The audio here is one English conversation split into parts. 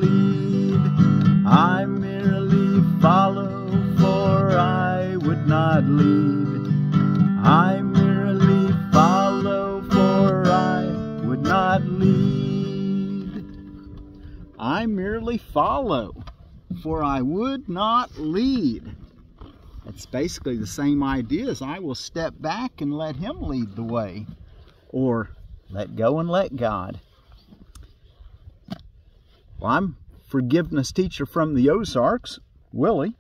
lead. I merely follow, for I would not lead. I merely follow, for I would not lead. I merely follow, for I would not lead. It's basically the same idea as I will step back and let him lead the way, or let go and let God. Well, I'm forgiveness teacher from the Ozarks, Willie,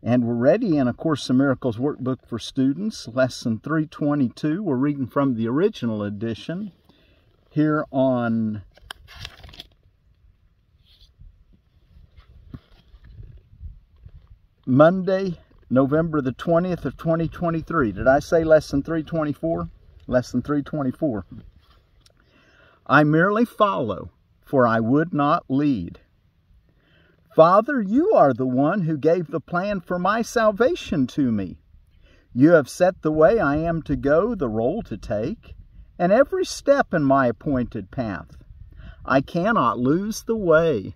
and we're ready in A Course in Miracles workbook for students, lesson 322. We're reading from the original edition here on Monday, November the 20th of 2023. Did I say lesson 324? Lesson 324. I merely follow, for I would not lead. Father, you are the one who gave the plan for my salvation to me. You have set the way I am to go, the role to take, and every step in my appointed path. I cannot lose the way.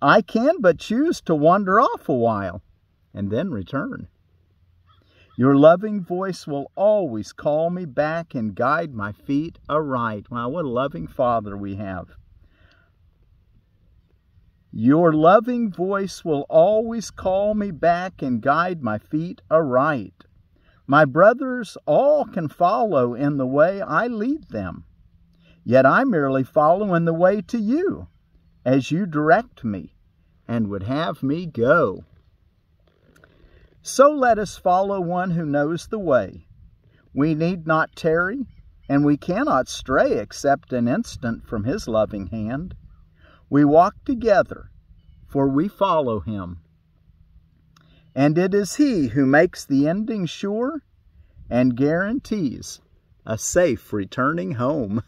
I can but choose to wander off a while and then return. Your loving voice will always call me back and guide my feet aright. Wow, what a loving Father we have. Your loving voice will always call me back and guide my feet aright. My brothers all can follow in the way I lead them, yet I merely follow in the way to you, as you direct me and would have me go. So let us follow one who knows the way. We need not tarry, and we cannot stray except an instant from his loving hand. We walk together, for we follow him. And it is he who makes the ending sure and guarantees a safe returning home.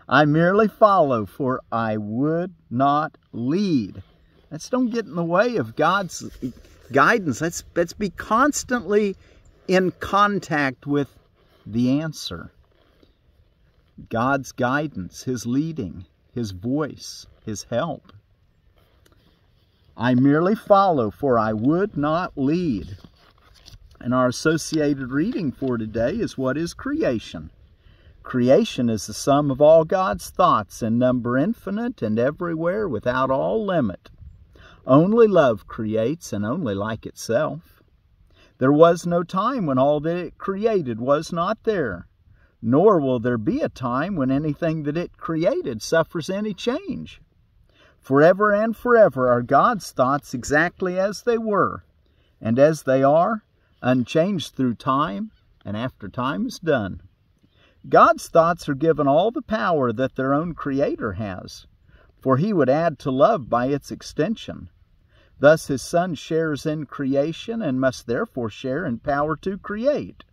I merely follow, for I would not lead. Let's don't get in the way of God's guidance. Let's be constantly in contact with the answer. God's guidance, his leading, his voice, his help. I merely follow, for I would not lead. And our associated reading for today is what is creation. Creation is the sum of all God's thoughts, in number infinite and everywhere without all limit. Only love creates, and only like itself. There was no time when all that it created was not there, nor will there be a time when anything that it created suffers any change. Forever and forever are God's thoughts exactly as they were, and as they are, unchanged through time and after time is done. God's thoughts are given all the power that their own Creator has, for he would add to love by its extension. Thus his Son shares in creation and must therefore share in power to create.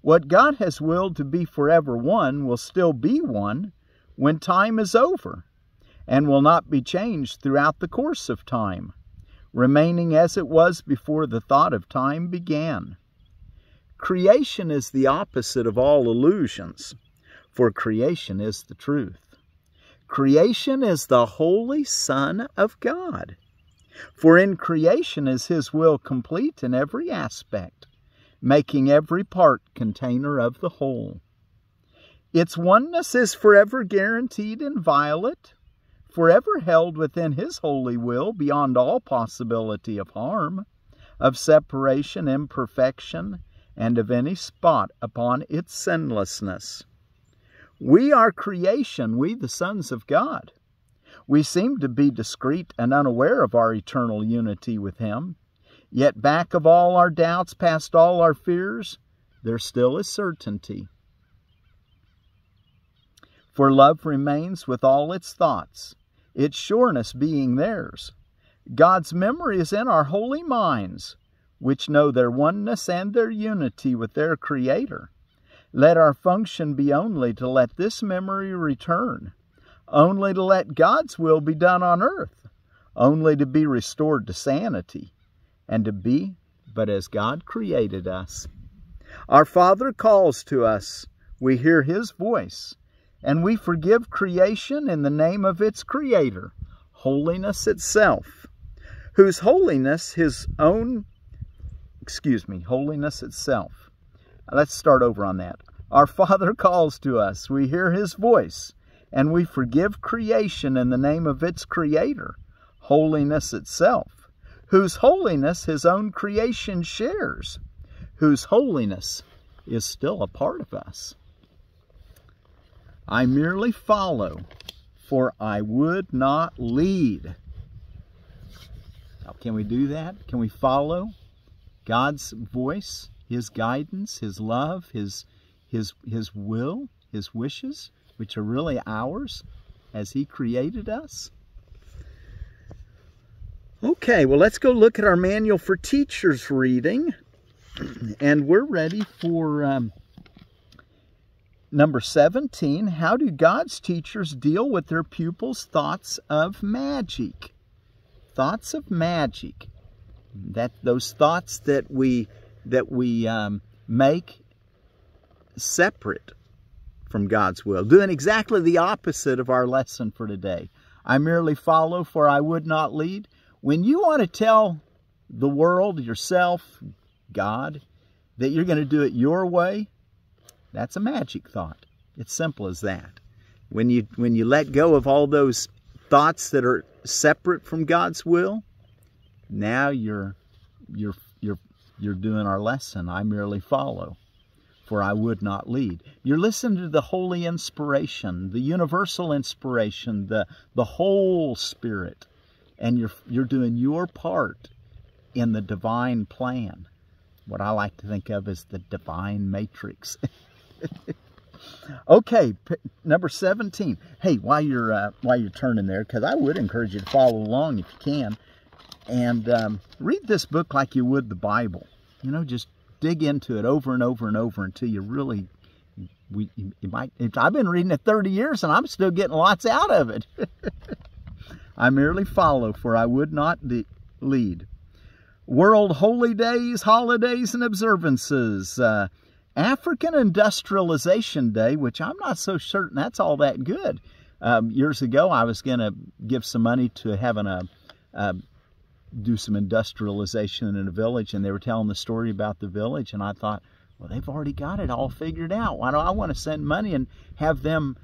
What God has willed to be forever one will still be one when time is over, and will not be changed throughout the course of time, remaining as it was before the thought of time began. Creation is the opposite of all illusions, for creation is the truth. Creation is the Holy Son of God, for in creation is his will complete in every aspect, making every part container of the whole. Its oneness is forever guaranteed inviolate, forever held within his holy will beyond all possibility of harm, of separation, imperfection, and of any spot upon its sinlessness. We are creation, we the sons of God. We seem to be discreet and unaware of our eternal unity with him, yet back of all our doubts, past all our fears, there still is certainty. For love remains with all its thoughts, its sureness being theirs. God's memory is in our holy minds, which know their oneness and their unity with their Creator. Let our function be only to let this memory return, only to let God's will be done on earth, only to be restored to sanity, and to be but as God created us. Our Father calls to us, we hear his voice, and we forgive creation in the name of its creator, holiness itself, whose holiness holiness itself. Let's start over on that. Our Father calls to us, we hear his voice, and we forgive creation in the name of its creator, holiness itself, whose holiness his own creation shares, whose holiness is still a part of us. I merely follow, for I would not lead. Now, can we do that? Can we follow God's voice, his guidance, his love, his will, his wishes, which are really ours as he created us? Okay, well, let's go look at our Manual for Teachers reading. And we're ready for number 17. How do God's teachers deal with their pupils' thoughts of magic? Thoughts of magic. Those thoughts that we make separate from God's will, doing exactly the opposite of our lesson for today. I merely follow, for I would not lead. When you want to tell the world, yourself, God, that you're going to do it your way, that's a magic thought. It's simple as that. When you let go of all those thoughts that are separate from God's will, now you're doing our lesson. I merely follow, for I would not lead. You're listening to the holy inspiration, the universal inspiration, the whole Spirit, and you're doing your part in the divine plan. What I like to think of as the divine matrix. Okay, number 17. Hey, while you're turning there, because I would encourage you to follow along if you can, and read this book like you would the Bible. You know, just dig into it over and over and over until you really. I've been reading it 30 years and I'm still getting lots out of it. I merely follow, for I would not lead. World Holy Days, Holidays, and Observances. African Industrialization Day, which I'm not so certain that's all that good. Years ago, I was going to give some money to having do some industrialization in a village, and they were telling the story about the village, and I thought, well, they've already got it all figured out. Why do I want to send money and have them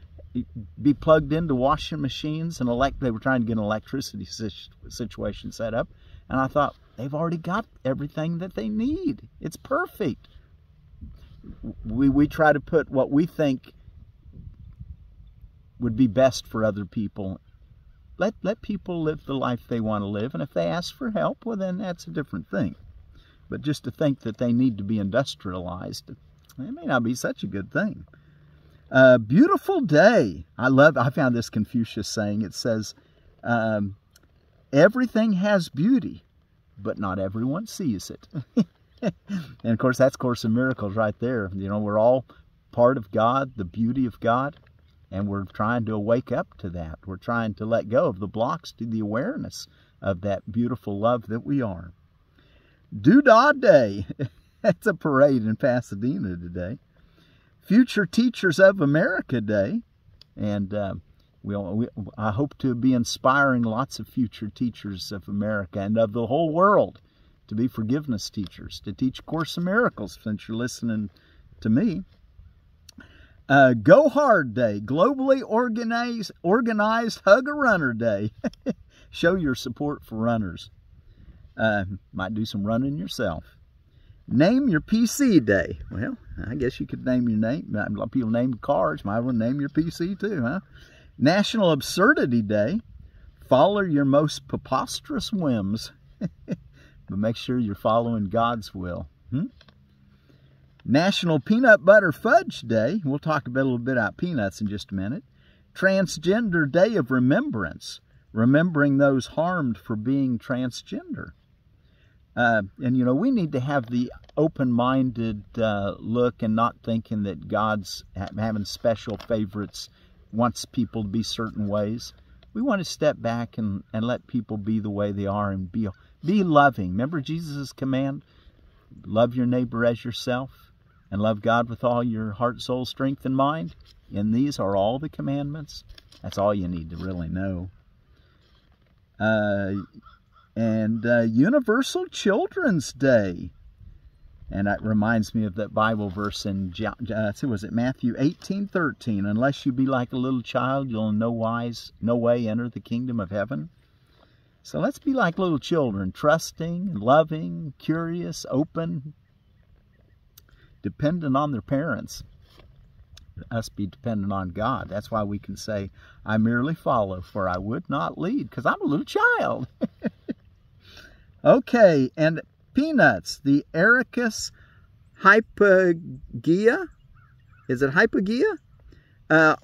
be plugged into washing machines? And they were trying to get an electricity situation set up, and I thought, they've already got everything that they need. It's perfect. We try to put what we think would be best for other people. Let people live the life they want to live, and if they ask for help, well, then that's a different thing. But just to think that they need to be industrialized, it may not be such a good thing. Beautiful day. I found this Confucius saying. It says, everything has beauty, but not everyone sees it. And of course, that's Course in Miracles right there. You know, we're all part of God, the beauty of God, and we're trying to wake up to that. We're trying to let go of the blocks to the awareness of that beautiful love that we are. Doodah Day. That's a parade in Pasadena today. Future Teachers of America Day. And I hope to be inspiring lots of future teachers of America and of the whole world to be forgiveness teachers, to teach Course in Miracles, since you're listening to me. G.O.H.A.R.D Day, globally organized Hug a Runner Day. Show your support for runners. Might do some running yourself. Name your PC Day. Well, I guess you could name your name. A lot of people name cars. Might want to name your PC too, huh? National Absurdity Day. Follow your most preposterous whims. But make sure you're following God's will. National Peanut Butter Fudge Day. We'll talk a little bit about peanuts in just a minute. Transgender Day of Remembrance. Remembering those harmed for being transgender. And, you know, we need to have the open-minded look and not thinking that God's having special favorites, wants people to be certain ways. We want to step back and let people be the way they are and be loving. Remember Jesus' command? Love your neighbor as yourself. and love God with all your heart, soul, strength, and mind. And these are all the commandments. That's all you need to really know. Universal Children's Day. And that reminds me of that Bible verse in Matthew 18:13. Unless you be like a little child, you'll in no way enter the kingdom of heaven. So let's be like little children, trusting, loving, curious, open, dependent on their parents. Us be dependent on God. That's why we can say, I merely follow, for I would not lead, because I'm a little child. Okay, and peanuts, the Arachis hypogeae. Is it hypogeae?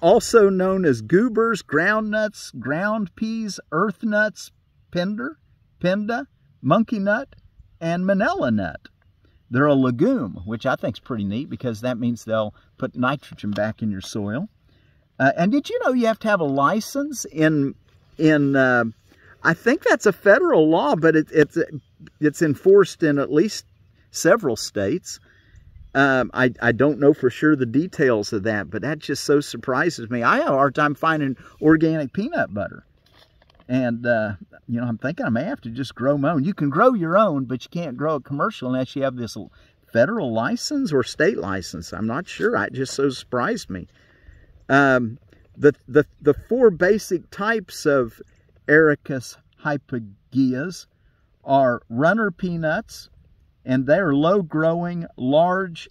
Also known as goobers, ground nuts, ground peas, earth nuts, pinda, monkey nut, and manila nut. They're a legume, which I think is pretty neat because that means they'll put nitrogen back in your soil. And did you know you have to have a license in I think that's a federal law, but it's enforced in at least several states. I don't know for sure the details of that, but that just so surprises me. I have a hard time finding organic peanut butter. And, you know, I'm thinking I may have to just grow my own. You can grow your own, but you can't grow it commercial unless you have this federal license or state license. I'm not sure. It just so surprised me. The four basic types of Arachis hypogeae are runner peanuts, and they're low-growing, large,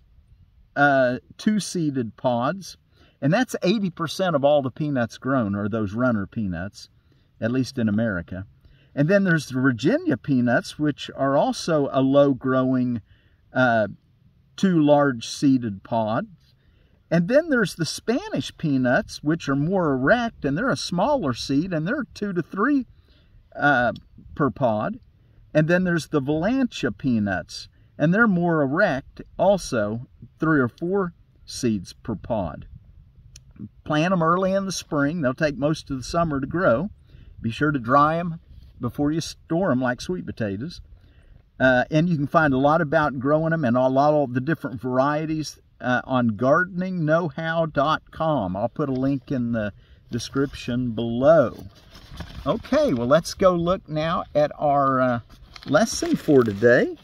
two-seeded pods. And that's 80% of all the peanuts grown are those runner peanuts, at least in America. And then there's the Virginia peanuts, which are also a low-growing, two large-seeded pods. And then there's the Spanish peanuts, which are more erect, and they're a smaller seed, and they're 2 to 3 per pod. And then there's the Valencia peanuts, and they're more erect, also 3 or 4 seeds per pod. Plant them early in the spring. They'll take most of the summer to grow. Be sure to dry them before you store them like sweet potatoes. And you can find a lot about growing them and a lot of the different varieties on gardeningknowhow.com. I'll put a link in the description below. Okay, well, let's go look now at our lesson for today,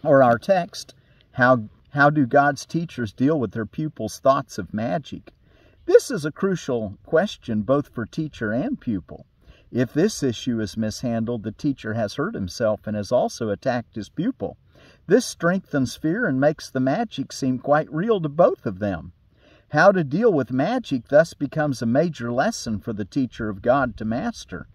or our text. How do God's teachers deal with their pupils' thoughts of magic? This is a crucial question both for teacher and pupil. If this issue is mishandled, the teacher has hurt himself and has also attacked his pupil. This strengthens fear and makes the magic seem quite real to both of them. How to deal with magic thus becomes a major lesson for the teacher of God to master.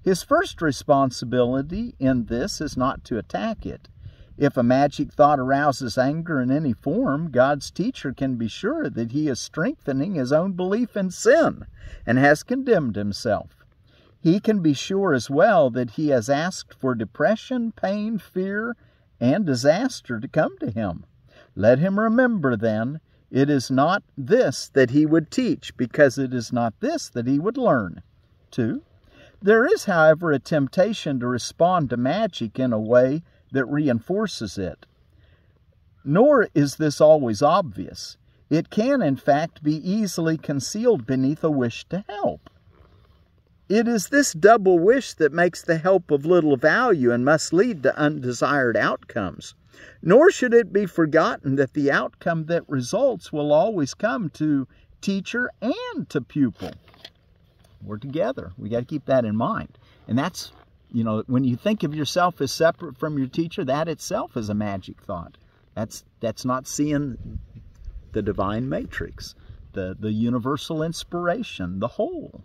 His first responsibility in this is not to attack it. If a magic thought arouses anger in any form, God's teacher can be sure that he is strengthening his own belief in sin and has condemned himself. He can be sure as well that he has asked for depression, pain, fear, and disaster to come to him. Let him remember then, it is not this that he would teach, because it is not this that he would learn. 2. There is, however, a temptation to respond to magic in a way that reinforces it. Nor is this always obvious. It can, in fact, be easily concealed beneath a wish to help. It is this double wish that makes the help of little value and must lead to undesired outcomes. Nor should it be forgotten that the outcome that results will always come to teacher and to pupil. We're together. We got to keep that in mind. And that's, you know, when you think of yourself as separate from your teacher, that itself is a magic thought. That's not seeing the divine matrix, the universal inspiration, the whole.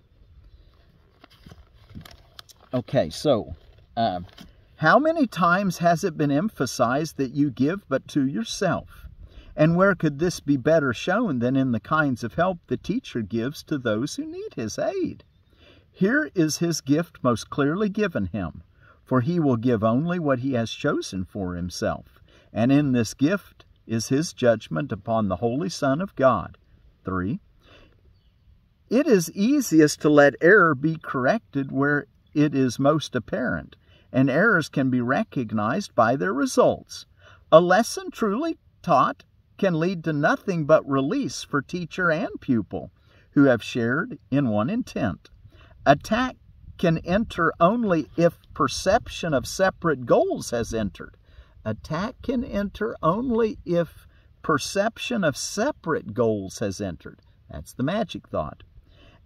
Okay, so how many times has it been emphasized that you give but to yourself? And where could this be better shown than in the kinds of help the teacher gives to those who need his aid? Here is his gift most clearly given him, for he will give only what he has chosen for himself. And in this gift is his judgment upon the Holy Son of God. 3. It is easiest to let error be corrected where it is most apparent, and errors can be recognized by their results. A lesson truly taught can lead to nothing but release for teacher and pupil, who have shared in one intent. Attack can enter only if perception of separate goals has entered. Attack can enter only if perception of separate goals has entered. That's the magic thought.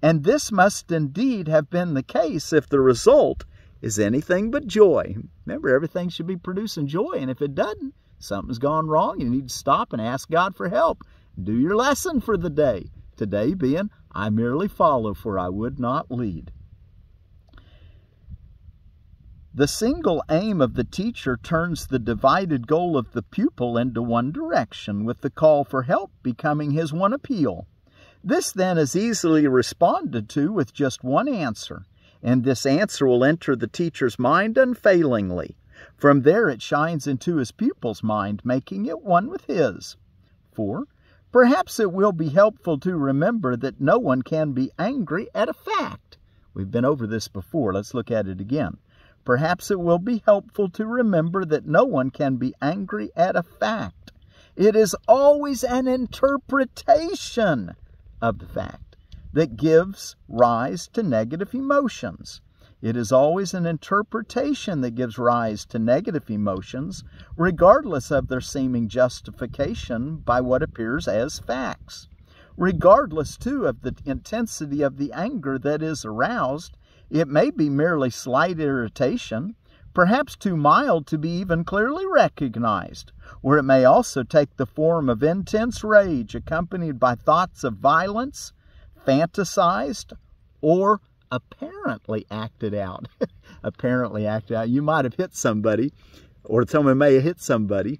And this must indeed have been the case if the result is anything but joy. Remember, everything should be producing joy, and if it doesn't, something's gone wrong. You need to stop and ask God for help. Do your lesson for the day. Today being, I merely follow, for I would not lead. The single aim of the teacher turns the divided goal of the pupil into one direction, with the call for help becoming his one appeal. This then is easily responded to with just one answer, and this answer will enter the teacher's mind unfailingly. From there it shines into his pupil's mind, making it one with his. 4. Perhaps it will be helpful to remember that no one can be angry at a fact. We've been over this before. Let's look at it again. Perhaps it will be helpful to remember that no one can be angry at a fact. It is always an interpretation of the fact that gives rise to negative emotions. It is always an interpretation that gives rise to negative emotions, regardless of their seeming justification by what appears as facts. Regardless, too, of the intensity of the anger that is aroused, it may be merely slight irritation, perhaps too mild to be even clearly recognized, or it may also take the form of intense rage accompanied by thoughts of violence, fantasized, or apparently acted out. Apparently acted out. You might have hit somebody, or someone may have hit somebody,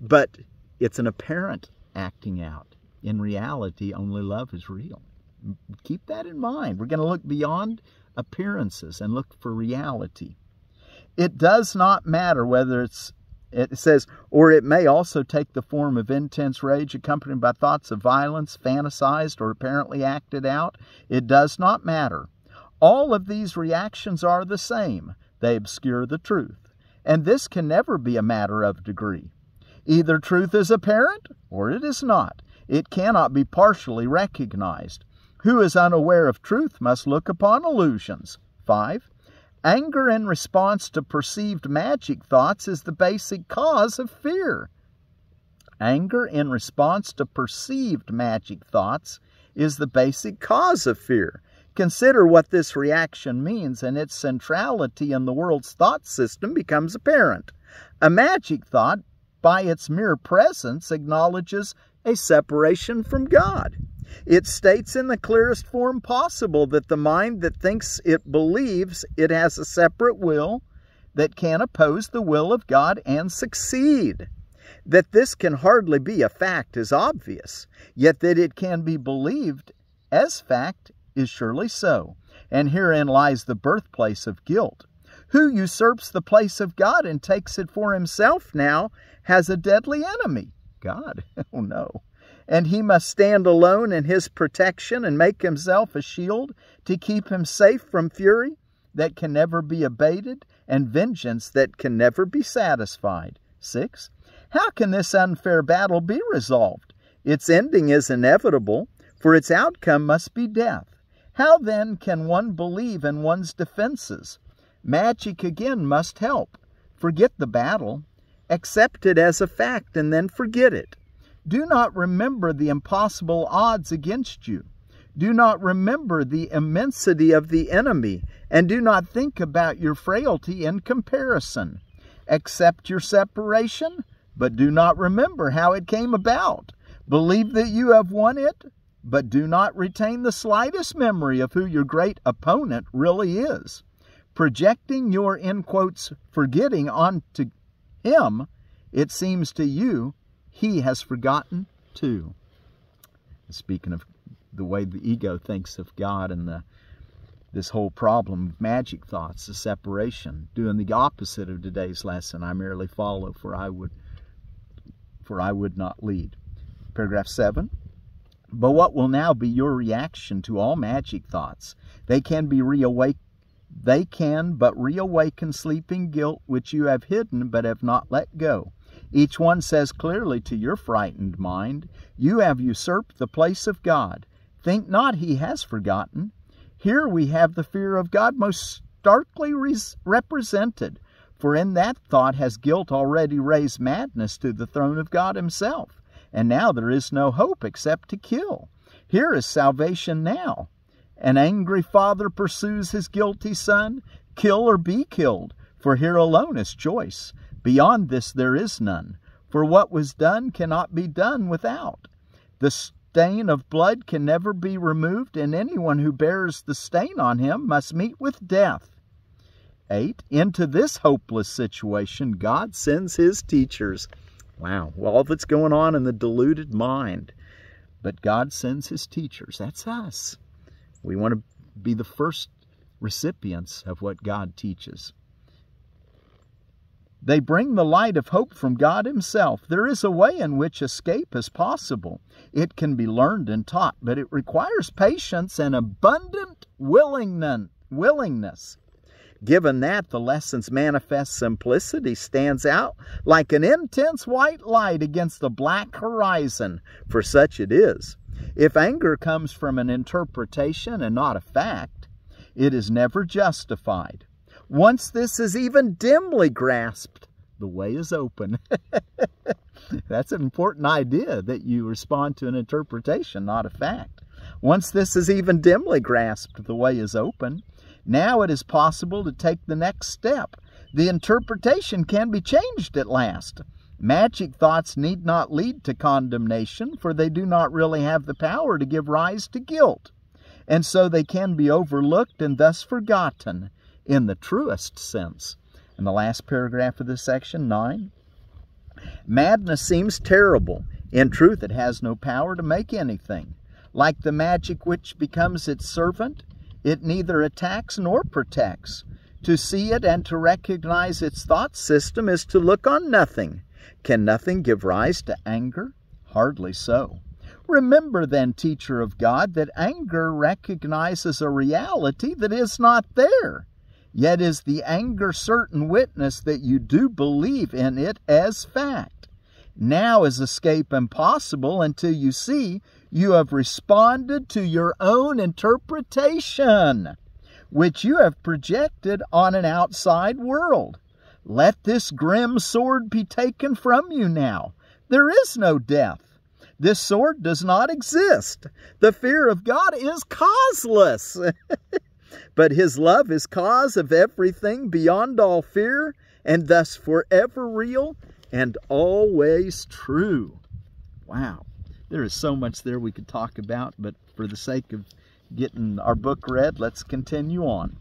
but it's an apparent acting out. In reality, only love is real. Keep that in mind. We're going to look beyond appearances and look for reality. It does not matter whether it says, or it may also take the form of intense rage accompanied by thoughts of violence, fantasized, or apparently acted out. It does not matter. All of these reactions are the same. They obscure the truth. And this can never be a matter of degree. Either truth is apparent or it is not. It cannot be partially recognized. Who is unaware of truth must look upon illusions. 5. Anger in response to perceived magic thoughts is the basic cause of fear. Anger in response to perceived magic thoughts is the basic cause of fear. Consider what this reaction means, and its centrality in the world's thought system becomes apparent. A magic thought, by its mere presence, acknowledges a separation from God. It states in the clearest form possible that the mind that thinks it believes it has a separate will that can oppose the will of God and succeed. That this can hardly be a fact is obvious, yet that it can be believed as fact is surely so. And herein lies the birthplace of guilt. Who usurps the place of God and takes it for himself now has a deadly enemy. God. Oh no. And he must stand alone in his protection and make himself a shield to keep him safe from fury that can never be abated and vengeance that can never be satisfied. 6. How can this unfair battle be resolved? Its ending is inevitable, for its outcome must be death. How then can one believe in one's defenses? Magic again must help. Forget the battle. Accept it as a fact and then forget it. Do not remember the impossible odds against you. Do not remember the immensity of the enemy, and do not think about your frailty in comparison. Accept your separation, but do not remember how it came about. Believe that you have won it, but do not retain the slightest memory of who your great opponent really is. Projecting your, in quotes, forgetting onto him, it seems to you he has forgotten too. Speaking of the way the ego thinks of God and this whole problem of magic thoughts, the separation, doing the opposite of today's lesson. I merely follow, for I would not lead. Paragraph 7. But what will now be your reaction to all magic thoughts? They can but reawaken sleeping guilt which you have hidden but have not let go. Each one says clearly to your frightened mind, you have usurped the place of God. Think not he has forgotten. Here we have the fear of God most starkly represented, for in that thought has guilt already raised madness to the throne of God himself, and now there is no hope except to kill. Here is salvation now. An angry father pursues his guilty son, kill or be killed, for here alone is choice. Beyond this there is none, for what was done cannot be done without. The stain of blood can never be removed, and anyone who bears the stain on him must meet with death. 8. Into this hopeless situation, God sends his teachers. Wow, well, all that's going on in the deluded mind. But God sends his teachers. That's us. We want to be the first recipients of what God teaches. They bring the light of hope from God himself. There is a way in which escape is possible. It can be learned and taught, but it requires patience and abundant willingness. Given that, the lesson's manifest simplicity stands out like an intense white light against the black horizon, for such it is. If anger comes from an interpretation and not a fact, it is never justified. Once this is even dimly grasped, the way is open. That's an important idea, that you respond to an interpretation, not a fact. Once this is even dimly grasped, the way is open. Now it is possible to take the next step. The interpretation can be changed at last. Magic thoughts need not lead to condemnation, for they do not really have the power to give rise to guilt. And so they can be overlooked and thus forgotten in the truest sense. In the last paragraph of this section, 9. Madness seems terrible. In truth, it has no power to make anything. Like the magic which becomes its servant, it neither attacks nor protects. To see it and to recognize its thought system is to look on nothing. Can nothing give rise to anger? Hardly so. Remember then, teacher of God, that anger recognizes a reality that is not there. Yet is the anger certain witness that you do believe in it as fact. Now is escape impossible until you see you have responded to your own interpretation, which you have projected on an outside world. Let this grim sword be taken from you now. There is no death. This sword does not exist. The fear of God is causeless. But his love is cause of everything beyond all fear, and thus forever real and always true. Wow. There is so much there we could talk about, but for the sake of getting our book read, let's continue on.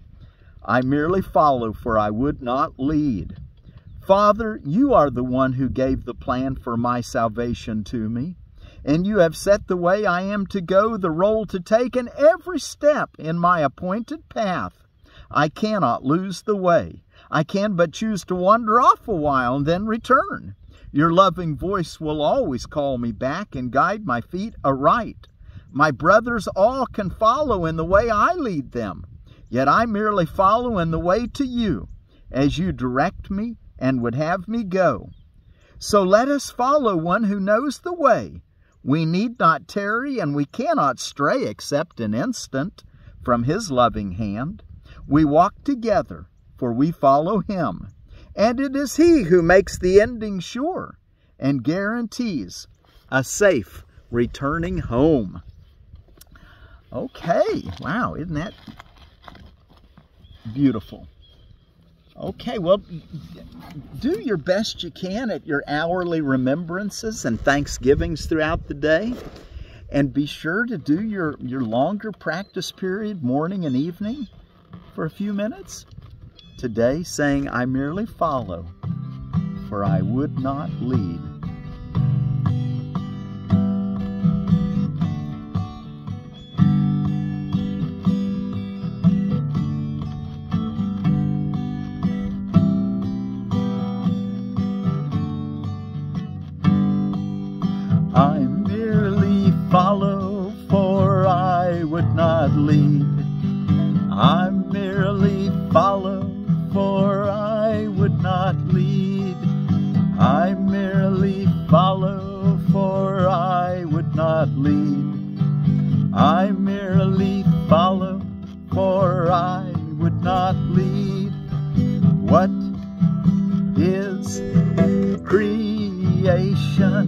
I merely follow, for I would not lead. Father, you are the one who gave the plan for my salvation to me, and you have set the way I am to go, the role to take, and every step in my appointed path. I cannot lose the way. I can but choose to wander off a while and then return. Your loving voice will always call me back and guide my feet aright. My brothers all can follow in the way I lead them, yet I merely follow in the way to you, as you direct me and would have me go. So let us follow one who knows the way. We need not tarry, and we cannot stray except an instant from his loving hand. We walk together, for we follow him. And it is he who makes the ending sure and guarantees a safe returning home. Okay, wow, isn't that beautiful? Okay, well, do your best you can at your hourly remembrances and thanksgivings throughout the day. And be sure to do your longer practice period, morning and evening, for a few minutes. Today, saying, I merely follow, for I would not lead. I merely follow, for I would not lead. I merely follow, for I would not lead. I merely merely follow, for I would not lead. What is creation?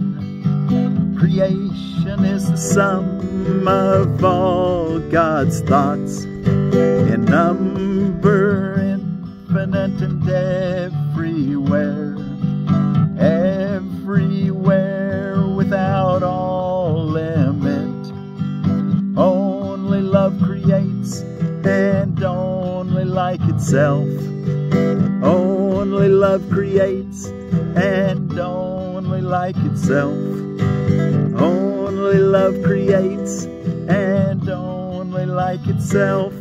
Creation is the sum of all God's thoughts, in number, infinite, and everywhere. Everywhere, without all limit. Only love creates, and only like itself. Only love creates, and only like itself. Only love creates, and only like itself.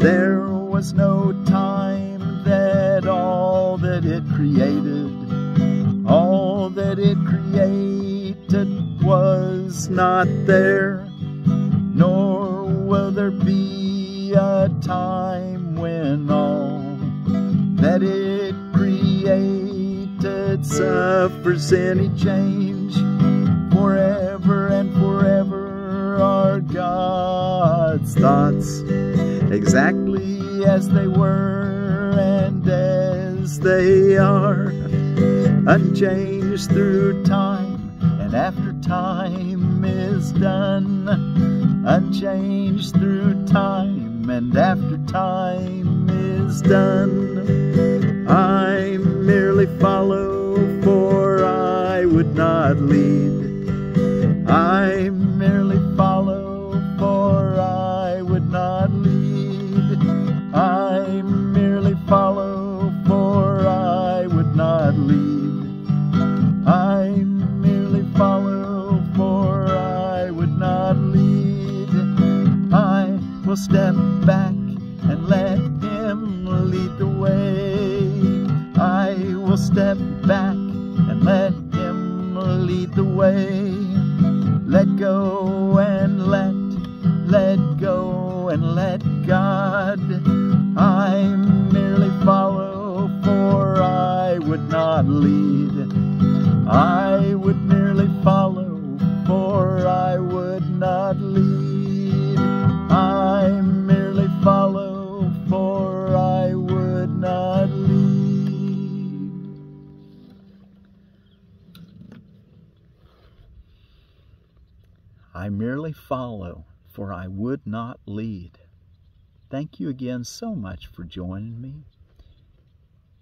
There was no time that all that it created, all that it created was not there, nor will there be a time when all that it created suffers any change. Forever and forever are God's thoughts, exactly as they were and as they are, unchanged through time and after time is done. Unchanged through time and after time is done. I merely follow, for I would not lead. I merely follow, for I would not lead. I merely follow, for I would not lead. I merely follow, for I would not lead. I will step back and let Him lead the way. I will step back and let Him lead the way. Let go and let go and let God. I merely follow, for I would not lead. I would merely follow, for I would not lead. I merely follow, for I would not lead. I merely follow, for I would not lead. Thank you again so much for joining me.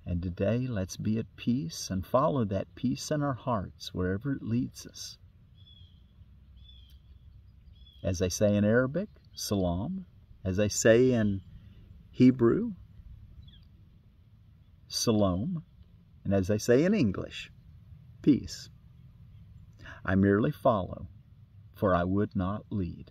And today, let's be at peace and follow that peace in our hearts wherever it leads us. As I say in Arabic, salam. As I say in Hebrew, shalom. And as I say in English, peace. I merely follow, for I would not lead.